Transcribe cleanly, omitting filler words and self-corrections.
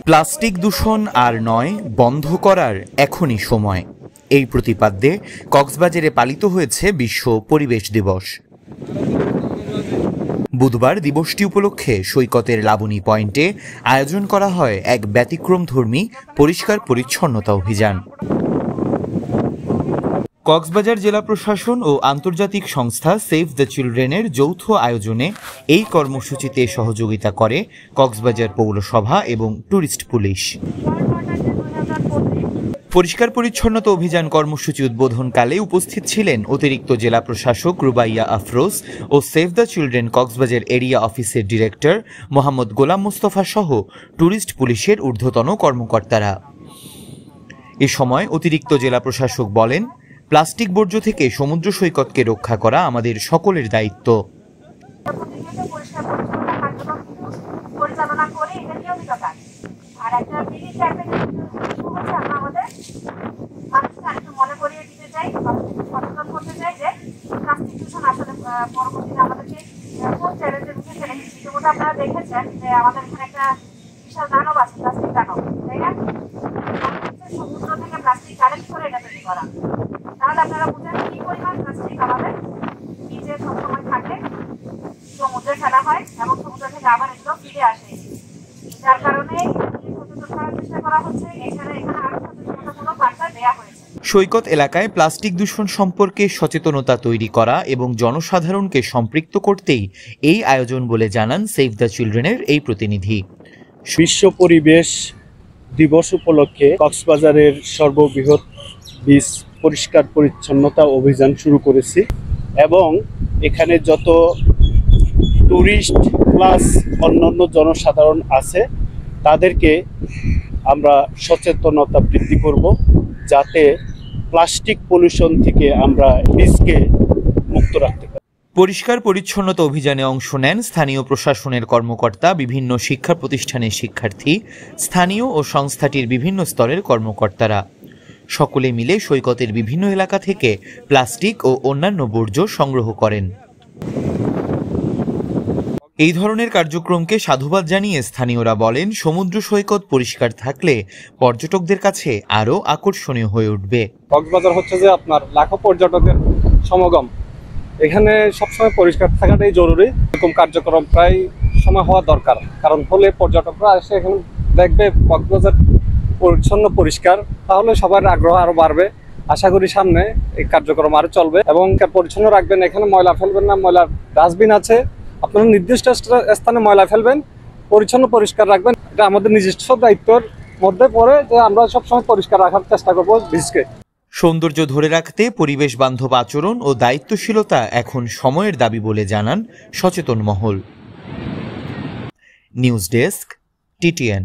Plastic দূষণ আর নয়, বন্ধ করার এখনই সময়। এই প্রতিপাদ্যে কক্সবাজারে পালিত হয়েছে বিশ্ব পরিবেশ দিবস। বুধবার দিবসটি উপলক্ষে সৈকতের লাবণী পয়েন্টে আয়োজন করা হয় এক ব্যতিক্রমধর্মী পরিষ্কার পরিচ্ছন্নতা অভিযান। কক্সবাজার জেলা প্রশাসন ও আন্তর্জাতিক সংস্থা সেভ দ্য চিলড্রেনের যৌথ আয়োজনে এই কর্মসূচিতে সহযোগিতা করে কক্সবাজার পৌরসভা এবং ট্যুরিস্ট পুলিশ। পরিষ্কার পরিচ্ছন্নতা অভিযান কর্মসূচি উদ্বোধনকালে উপস্থিত ছিলেন অতিরিক্ত জেলা প্রশাসক রুবাইয়া আফরোজ ও save the children Cox's Bazar area অফিসের ডিরেক্টর মোহাম্মদ গোলাম মুস্তফা সহ ট্যুরিস্ট পুলিশের ঊর্ধ্বতন কর্মকর্তারা। এ সময় অতিরিক্ত জেলা প্রশাসক বলেন, প্লাস্টিক বর্জ্য থেকে সমুদ্র সৈকতকে রক্ষা করা আমাদের সকলের দায়িত্ব। আপনারা দেখেছেন যে আমাদের এখানে একটা বিশাল দানব আছে, প্লাস্টিক দানব, তাই না? সমুদ্র থেকে প্লাস্টিক কালেক্ট করে এটা তৈরি করা। তাহলে আপনারা বুঝেন কি পরিমাণ প্লাস্টিক আমাদের নিচে সবসময় থাকে, সমুদ্রে ফেলা হয় এবং সমুদ্র থেকে আবার এগুলো ফিরে আসে। যার কারণে সচেতন করার চেষ্টা করা হচ্ছে। এছাড়া এখানে আরো সচেতনতামূলক বার্তা দেওয়া হয়েছে। সৈকত এলাকায় প্লাস্টিক দূষণ সম্পর্কে সচেতনতা তৈরি করা এবং জনসাধারণকে সম্পৃক্ত করতেই এই আয়োজন বলে জানান সেভ দ্য চিলড্রেনের এই প্রতিনিধি। বিশ্ব পরিবেশ দিবস উপলক্ষে কক্সবাজারের সর্ববৃহৎ বিচ পরিষ্কার পরিচ্ছন্নতা অভিযান শুরু করেছি এবং এখানে যত ট্যুরিস্ট প্লাস অন্যান্য জনসাধারণ আছে তাদেরকে আমরা সচেতনতা বৃদ্ধি করব, যাতে প্লাস্টিক পলিউশন থেকে আমরা বীজকে মুক্ত রাখতে পারি। পরিষ্কার পরিচ্ছন্নতা অভিযানে অংশ নেন স্থানীয় প্রশাসনের কর্মকর্তা, বিভিন্ন শিক্ষা প্রতিষ্ঠানের শিক্ষার্থী, স্থানীয় ও সংস্থাটির বিভিন্ন স্তরের কর্মকর্তারা। সকলে মিলে সৈকতের বিভিন্ন এলাকা থেকে প্লাস্টিক ও অন্যান্য বর্জ্য সংগ্রহ করেন। এই ধরনের কার্যক্রমকে সাধুবাদ জানিয়ে স্থানীয়রা বলেন, সমুদ্র সৈকত পরিষ্কার থাকলে পর্যটকদের কাছে আরও আকর্ষণীয় হয়ে উঠবে। কক্সবাজার হচ্ছে যে আপনার লাখো পর্যটকের সমাগম, এখানে সবসময় পরিষ্কার থাকাটাই জরুরি। এরকম কার্যক্রম প্রায় সময় হওয়া দরকার, কারণ হলে পর্যটকরা এসে এখানে দেখবে কক্সবাজার পরিচ্ছন্ন পরিষ্কার, তাহলে সবার আগ্রহ আরো বাড়বে। আশা করি সামনে এই কার্যক্রম আরো চলবে এবং পরিচ্ছন্ন রাখবেন। এখানে ময়লা ফেলবেন না, ময়লার ডাস্টবিন আছে, আপনারা নির্দিষ্ট স্থানে ময়লা ফেলবেন, পরিচ্ছন্ন পরিষ্কার রাখবেন। এটা আমাদের নিজস্ব দায়িত্বের মধ্যে পড়ে যে আমরা সবসময় পরিষ্কার রাখার চেষ্টা করবো বীজকে। সৌন্দর্য ধরে রাখতে পরিবেশ বান্ধব আচরণ ও দায়িত্বশীলতা এখন সময়ের দাবি বলে জানান সচেতন মহল। News desk, TTN।